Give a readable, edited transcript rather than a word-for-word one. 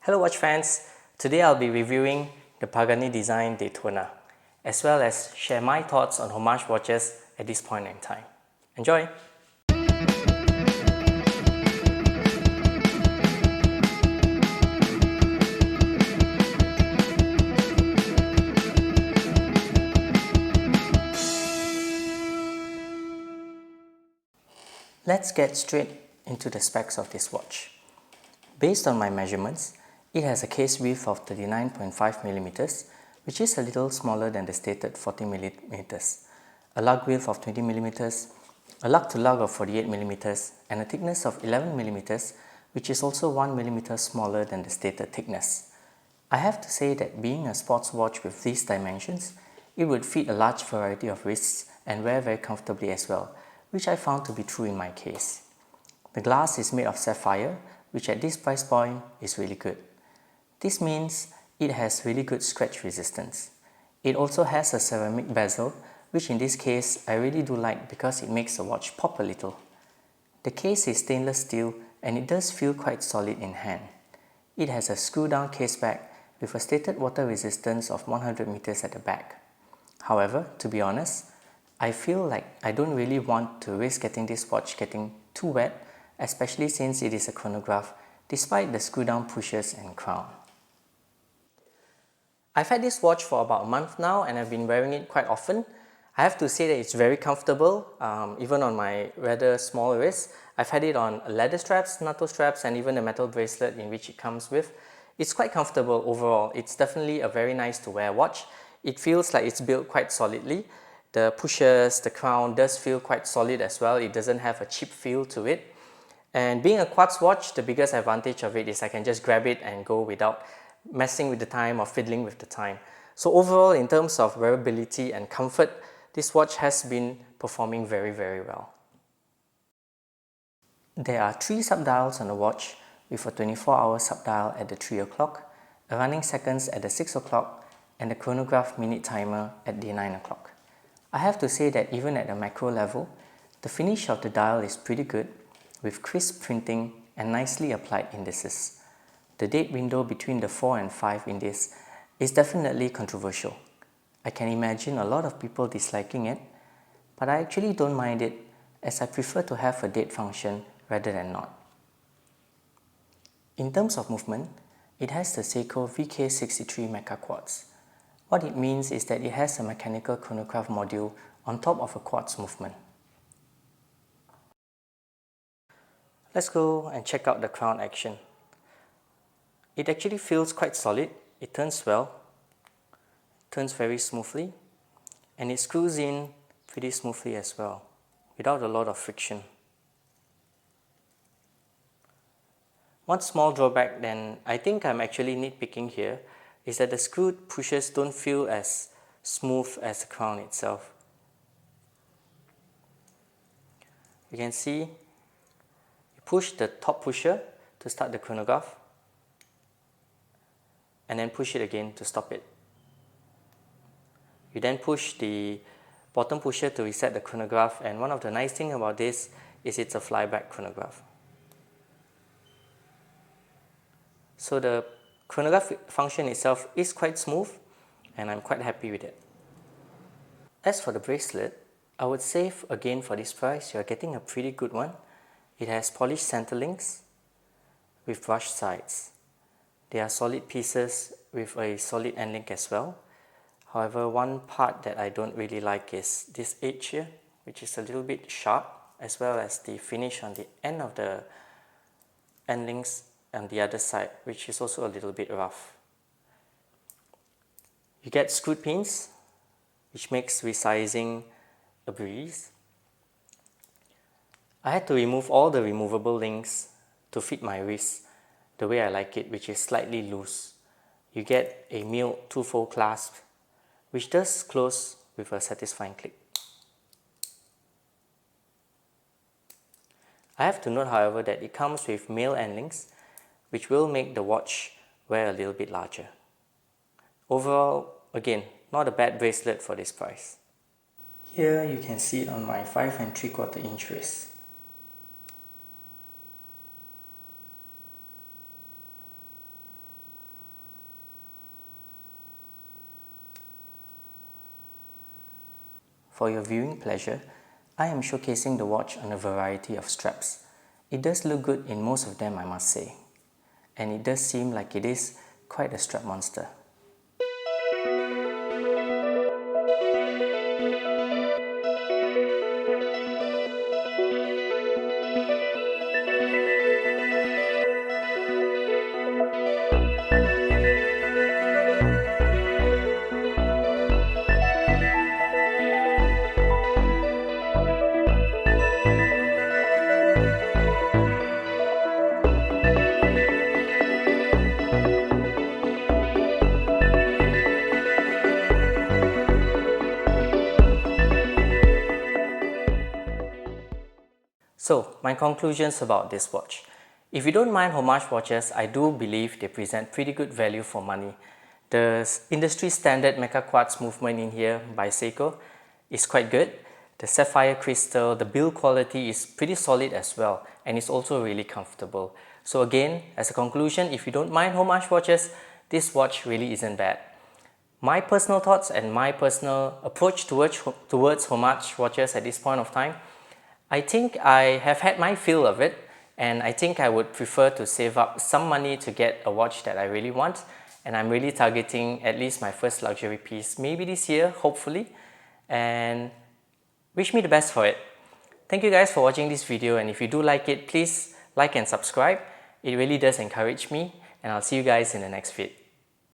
Hello watch fans, today I'll be reviewing the Pagani Design Daytona, as well as share my thoughts on homage watches at this point in time. Enjoy! Let's get straight into the specs of this watch. Based on my measurements, it has a case width of 39.5mm, which is a little smaller than the stated 40mm, a lug width of 20mm, a lug to lug of 48mm, and a thickness of 11mm, which is also 1mm smaller than the stated thickness. I have to say that being a sports watch with these dimensions, it would fit a large variety of wrists and wear very comfortably as well, which I found to be true in my case. The glass is made of sapphire, which at this price point is really good. This means it has really good scratch resistance. It also has a ceramic bezel, which in this case I really do like because it makes the watch pop a little. The case is stainless steel and it does feel quite solid in hand. It has a screw down case back with a stated water resistance of 100 meters at the back. However, to be honest, I feel like I don't really want to risk getting this watch getting too wet, especially since it is a chronograph, despite the screw down pushers and crown. I've had this watch for about a month now and I've been wearing it quite often. I have to say that it's very comfortable, even on my rather small wrist. I've had it on leather straps, NATO straps, and even the metal bracelet in which it comes with. It's quite comfortable overall. It's definitely a very nice to wear watch. It feels like it's built quite solidly. The pushers, the crown does feel quite solid as well. It doesn't have a cheap feel to it. And being a quartz watch, the biggest advantage of it is I can just grab it and go without messing with the time or fiddling with the time. So overall, in terms of wearability and comfort, this watch has been performing very well. There are 3 subdials on the watch with a 24-hour subdial at the 3 o'clock, a running seconds at the 6 o'clock, and a chronograph minute timer at the 9 o'clock. I have to say that even at a macro level, the finish of the dial is pretty good with crisp printing and nicely applied indices. The date window between the 4 and 5 indice is definitely controversial. I can imagine a lot of people disliking it, but I actually don't mind it as I prefer to have a date function rather than not. In terms of movement, it has the Seiko VK63 Mecha Quartz. What it means is that it has a mechanical chronograph module on top of a quartz movement. Let's go and check out the crown action. It actually feels quite solid, it turns well, turns very smoothly, and it screws in pretty smoothly as well, without a lot of friction. One small drawback then, I think I'm actually nitpicking here, is that the screwed pushers don't feel as smooth as the crown itself. You can see, you push the top pusher to start the chronograph, and then push it again to stop it. You then push the bottom pusher to reset the chronograph, and one of the nice things about this is it's a flyback chronograph. So the chronograph function itself is quite smooth and I'm quite happy with it. As for the bracelet, I would say again for this price you are getting a pretty good one. It has polished center links with brushed sides. They are solid pieces with a solid end link as well. However, one part that I don't really like is this edge here, which is a little bit sharp, as well as the finish on the end of the end links on the other side, which is also a little bit rough. You get screwed pins, which makes resizing a breeze. I had to remove all the removable links to fit my wrist the way I like it, which is slightly loose. You get a milled 2-fold clasp, which does close with a satisfying click. I have to note, however, that it comes with male end links, which will make the watch wear a little bit larger. Overall, again, not a bad bracelet for this price. Here you can see it on my 5 3/4 inch wrist. For your viewing pleasure, I am showcasing the watch on a variety of straps. It does look good in most of them, I must say. And it does seem like it is quite a strap monster. So, my conclusions about this watch. If you don't mind homage watches, I do believe they present pretty good value for money. The industry standard mecha quartz movement in here by Seiko is quite good. The sapphire crystal, the build quality is pretty solid as well, and it's also really comfortable. So again, as a conclusion, if you don't mind homage watches, this watch really isn't bad. My personal thoughts and my personal approach towards homage watches at this point of time, I think I have had my fill of it, and I think I would prefer to save up some money to get a watch that I really want, and I'm really targeting at least my first luxury piece maybe this year, hopefully, and wish me the best for it. Thank you guys for watching this video, and if you do like it, please like and subscribe. It really does encourage me, and I'll see you guys in the next vid.